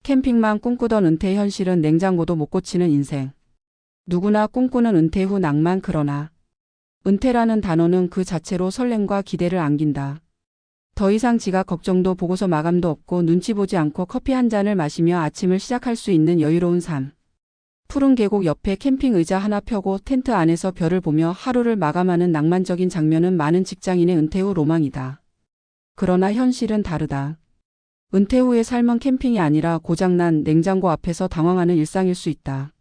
캠핑만 꿈꾸던 은퇴 현실은 냉장고도 못 고치는 인생. 누구나 꿈꾸는 은퇴 후 낭만. 그러나 은퇴라는 단어는 그 자체로 설렘과 기대를 안긴다. 더 이상 지각 걱정도 보고서 마감도 없고 눈치 보지 않고 커피 한 잔을 마시며 아침을 시작할 수 있는 여유로운 삶. 푸른 계곡 옆에 캠핑 의자 하나 펴고 텐트 안에서 별을 보며 하루를 마감하는 낭만적인 장면은 많은 직장인의 은퇴 후 로망이다. 그러나 현실은 다르다. 은퇴 후의 삶은 캠핑이 아니라 고장난 냉장고 앞에서 당황하는 일상일 수 있다.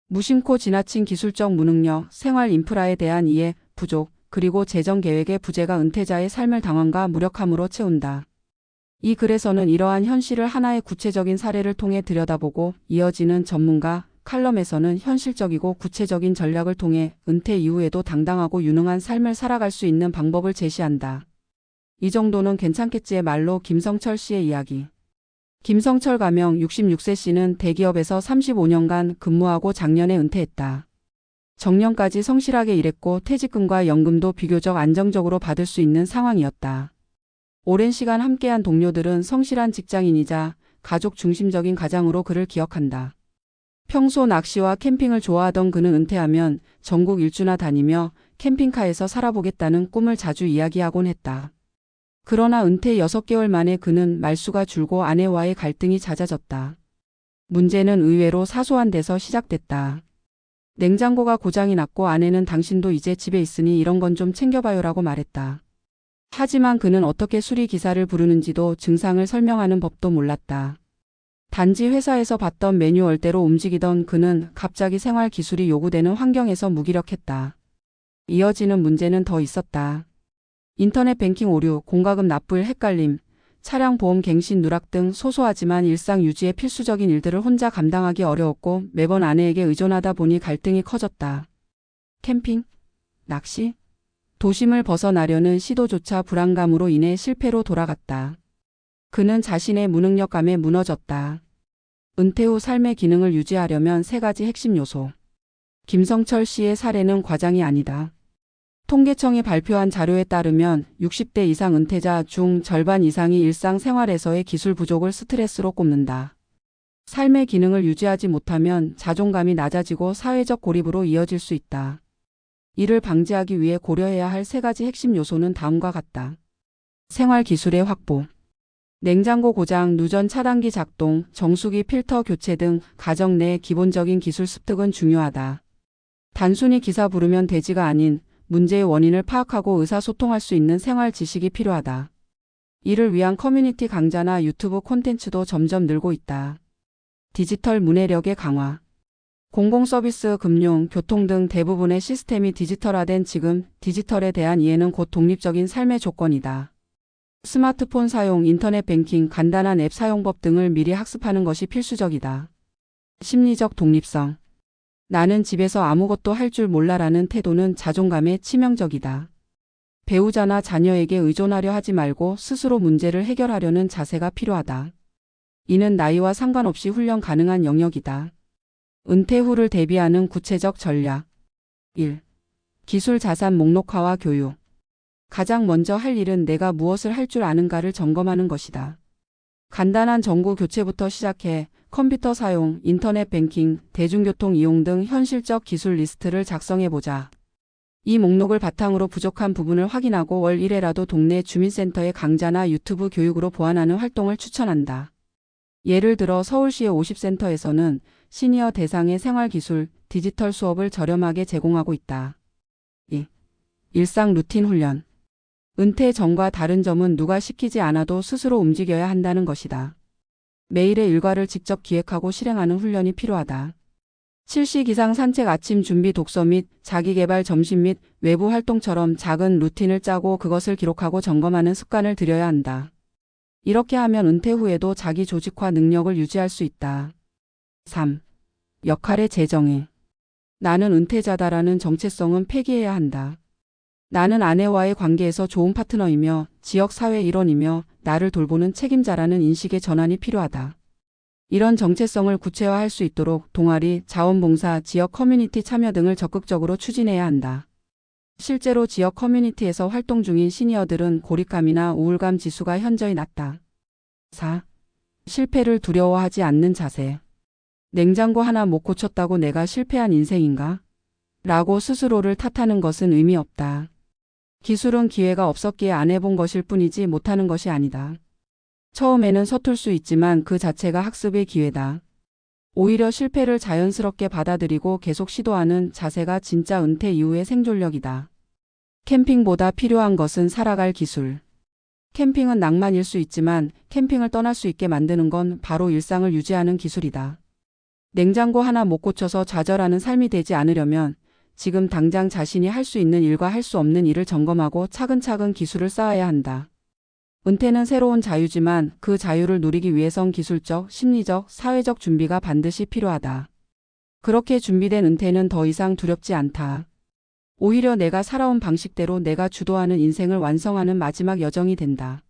무심코 지나친 기술적 무능력, 생활 인프라에 대한 이해, 부족, 그리고 재정 계획의 부재가 은퇴자의 삶을 당황과 무력함으로 채운다. 이 글에서는 이러한 현실을 하나의 구체적인 사례를 통해 들여다보고 이어지는 전문가 칼럼에서는 현실적이고 구체적인 전략을 통해 은퇴 이후에도 당당하고 유능한 삶을 살아갈 수 있는 방법을 제시한다. 이 정도는 괜찮겠지의 말로 김성철 씨의 이야기. 김성철 가명 66세 씨는 대기업에서 35년간 근무하고 작년에 은퇴했다. 정년까지 성실하게 일했고 퇴직금과 연금도 비교적 안정적으로 받을 수 있는 상황이었다. 오랜 시간 함께한 동료들은 성실한 직장인이자 가족 중심적인 가장으로 그를 기억한다. 평소 낚시와 캠핑을 좋아하던 그는 은퇴하면 전국 일주나 다니며 캠핑카에서 살아보겠다는 꿈을 자주 이야기하곤 했다. 그러나 은퇴 6개월 만에 그는 말수가 줄고 아내와의 갈등이 잦아졌다. 문제는 의외로 사소한 데서 시작됐다. 냉장고가 고장이 났고 아내는 당신도 이제 집에 있으니 이런 건 좀 챙겨봐요라고 말했다. 하지만 그는 어떻게 수리기사를 부르는지도 증상을 설명하는 법도 몰랐다. 단지 회사에서 봤던 매뉴얼대로 움직이던 그는 갑자기 생활 기술이 요구되는 환경에서 무기력했다. 이어지는 문제는 더 있었다. 인터넷 뱅킹 오류, 공과금 납부일 헷갈림, 차량 보험 갱신 누락 등 소소하지만 일상 유지의 필수적인 일들을 혼자 감당하기 어려웠고 매번 아내에게 의존하다 보니 갈등이 커졌다. 캠핑? 낚시? 도심을 벗어나려는 시도조차 불안감으로 인해 실패로 돌아갔다. 그는 자신의 무능력감에 무너졌다. 은퇴 후 삶의 기능을 유지하려면 3가지 핵심 요소. 김성철 씨의 사례는 과장이 아니다. 통계청이 발표한 자료에 따르면 60대 이상 은퇴자 중 절반 이상이 일상생활에서의 기술 부족을 스트레스로 꼽는다. 삶의 기능을 유지하지 못하면 자존감이 낮아지고 사회적 고립으로 이어질 수 있다. 이를 방지하기 위해 고려해야 할 3가지 핵심 요소는 다음과 같다. 생활 기술의 확보. 냉장고 고장, 누전 차단기 작동, 정수기 필터 교체 등 가정 내 기본적인 기술 습득은 중요하다. 단순히 기사 부르면 되지가 아닌 문제의 원인을 파악하고 의사소통할 수 있는 생활 지식이 필요하다. 이를 위한 커뮤니티 강좌나 유튜브 콘텐츠도 점점 늘고 있다. 디지털 문해력의 강화. 공공서비스, 금융, 교통 등 대부분의 시스템이 디지털화된 지금 디지털에 대한 이해는 곧 독립적인 삶의 조건이다. 스마트폰 사용, 인터넷 뱅킹, 간단한 앱 사용법 등을 미리 학습하는 것이 필수적이다. 심리적 독립성. 나는 집에서 아무것도 할 줄 몰라라는 태도는 자존감에 치명적이다. 배우자나 자녀에게 의존하려 하지 말고 스스로 문제를 해결하려는 자세가 필요하다. 이는 나이와 상관없이 훈련 가능한 영역이다. 은퇴 후를 대비하는 구체적 전략. 1. 기술 자산 목록화와 교육. 가장 먼저 할 일은 내가 무엇을 할 줄 아는가를 점검하는 것이다. 간단한 전구 교체부터 시작해 컴퓨터 사용, 인터넷 뱅킹, 대중교통 이용 등 현실적 기술 리스트를 작성해보자. 이 목록을 바탕으로 부족한 부분을 확인하고 월 1회라도 동네 주민센터의 강좌나 유튜브 교육으로 보완하는 활동을 추천한다. 예를 들어 서울시의 50센터에서는 시니어 대상의 생활기술, 디지털 수업을 저렴하게 제공하고 있다. 2. 일상 루틴 훈련. 은퇴 전과 다른 점은 누가 시키지 않아도 스스로 움직여야 한다는 것이다. 매일의 일과를 직접 기획하고 실행하는 훈련이 필요하다. 7시 기상 산책, 아침 준비, 독서 및 자기개발, 점심 및 외부 활동처럼 작은 루틴을 짜고 그것을 기록하고 점검하는 습관을 들여야 한다. 이렇게 하면 은퇴 후에도 자기 조직화 능력을 유지할 수 있다. 3. 역할의 재정의. 나는 은퇴자다라는 정체성은 폐기해야 한다. 나는 아내와의 관계에서 좋은 파트너이며 지역사회 일원이며 나를 돌보는 책임자라는 인식의 전환이 필요하다. 이런 정체성을 구체화할 수 있도록 동아리, 자원봉사, 지역 커뮤니티 참여 등을 적극적으로 추진해야 한다. 실제로 지역 커뮤니티에서 활동 중인 시니어들은 고립감이나 우울감 지수가 현저히 낮다. 4. 실패를 두려워하지 않는 자세. 냉장고 하나 못 고쳤다고 내가 실패한 인생인가? 라고 스스로를 탓하는 것은 의미 없다. 기술은 기회가 없었기에 안 해본 것일 뿐이지 못하는 것이 아니다. 처음에는 서툴 수 있지만 그 자체가 학습의 기회다. 오히려 실패를 자연스럽게 받아들이고 계속 시도하는 자세가 진짜 은퇴 이후의 생존력이다. 캠핑보다 필요한 것은 살아갈 기술. 캠핑은 낭만일 수 있지만 캠핑을 떠날 수 있게 만드는 건 바로 일상을 유지하는 기술이다. 냉장고 하나 못 고쳐서 좌절하는 삶이 되지 않으려면 지금 당장 자신이 할 수 있는 일과 할 수 없는 일을 점검하고 차근차근 기술을 쌓아야 한다. 은퇴는 새로운 자유지만 그 자유를 누리기 위해선 기술적, 심리적, 사회적 준비가 반드시 필요하다. 그렇게 준비된 은퇴는 더 이상 두렵지 않다. 오히려 내가 살아온 방식대로 내가 주도하는 인생을 완성하는 마지막 여정이 된다.